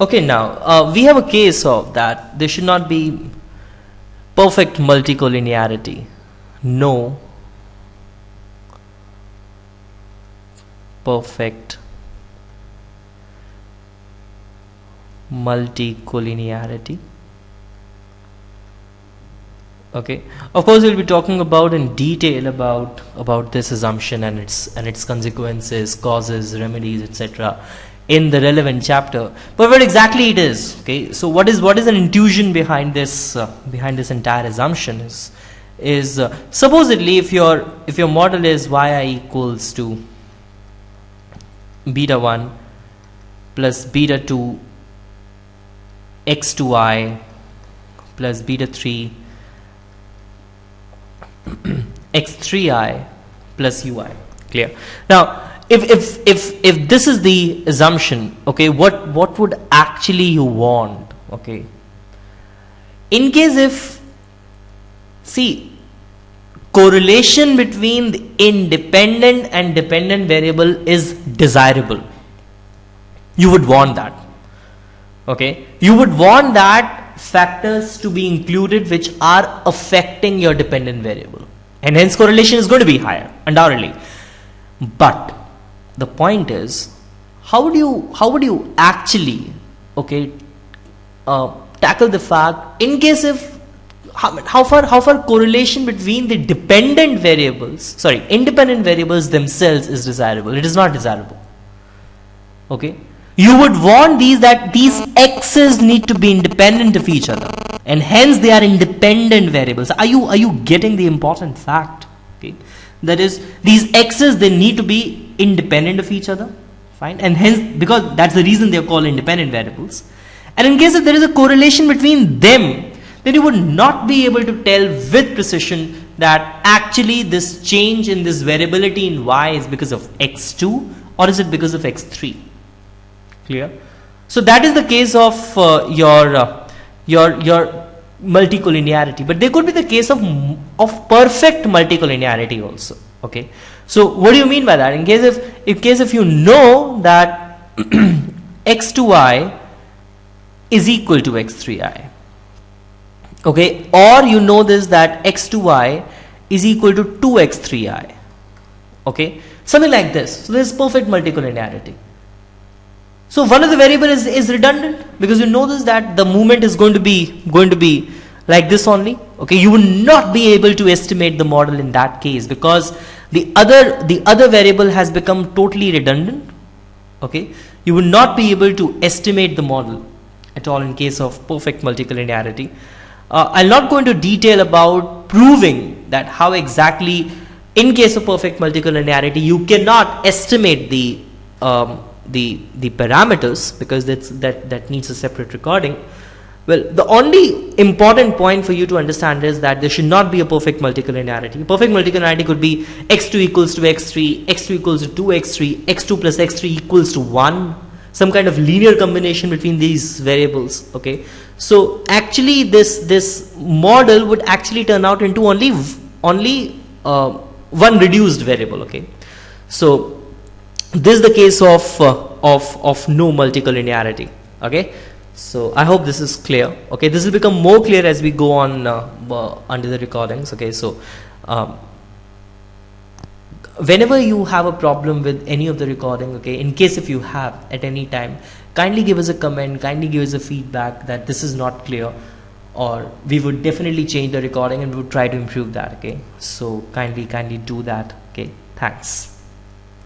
Okay, now we have a case of that there should not be perfect multicollinearity. No perfect multicollinearity. Okay, of course we'll be talking about in detail about this assumption and its consequences, causes, remedies, etc. in the relevant chapter. But what exactly it is? Okay, so what is an intuition behind this entire assumption is supposedly if your model is yi equals to beta 1 plus beta 2 x2i plus beta 3 x3i plus ui. Clear? Now if this is the assumption, okay, what would actually you want? Okay, in case if, see, correlation between the independent and dependent variable is desirable, you would want that. Okay, you would want that factors to be included which are affecting your dependent variable, and hence correlation is going to be higher undoubtedly. But the point is, how would you actually, okay, tackle the fact in case if how far correlation between the independent variables themselves is desirable? It is not desirable. Okay, you would want these x's need to be independent of each other, and hence they are independent variables. Are you getting the important fact? Okay, that is, these x's, they need to be independent of each other, fine, and hence, because that's the reason they are called independent variables. And in case if there is a correlation between them, then you would not be able to tell with precision that actually this change in this variability in y is because of x2 or is it because of x3. Clear? So that is the case of your multicollinearity, but there could be the case of perfect multicollinearity also. Okay, so what do you mean by that? In case if you know that x2i is equal to x3i, okay, or you know this that x2i is equal to 2x3i, okay, something like this. So this is perfect multicollinearity. So one of the variable is redundant, because you know this that the movement is going to be like this only. Okay, you will not be able to estimate the model in that case because the other variable has become totally redundant. Okay, you will not be able to estimate the model at all in case of perfect multicollinearity. I'll not go into detail about proving that how exactly in case of perfect multicollinearity you cannot estimate the parameters, because that needs a separate recording. Well, the only important point for you to understand is that there should not be a perfect multicollinearity. Perfect multicollinearity could be x2 equals to x3, x2 equals to 2x3, x2 plus x3 equals to 1, some kind of linear combination between these variables. Okay, so actually this model would actually turn out into only one reduced variable. Okay, so this is the case of no multicollinearity. Okay, so I hope this is clear. Okay, this will become more clear as we go on under the recordings. Okay, so whenever you have a problem with any of the recording, okay, in case if you have at any time, kindly give us a comment, kindly give us a feedback that this is not clear, or we would definitely change the recording and we would try to improve that. Okay, so kindly do that. Okay, thanks.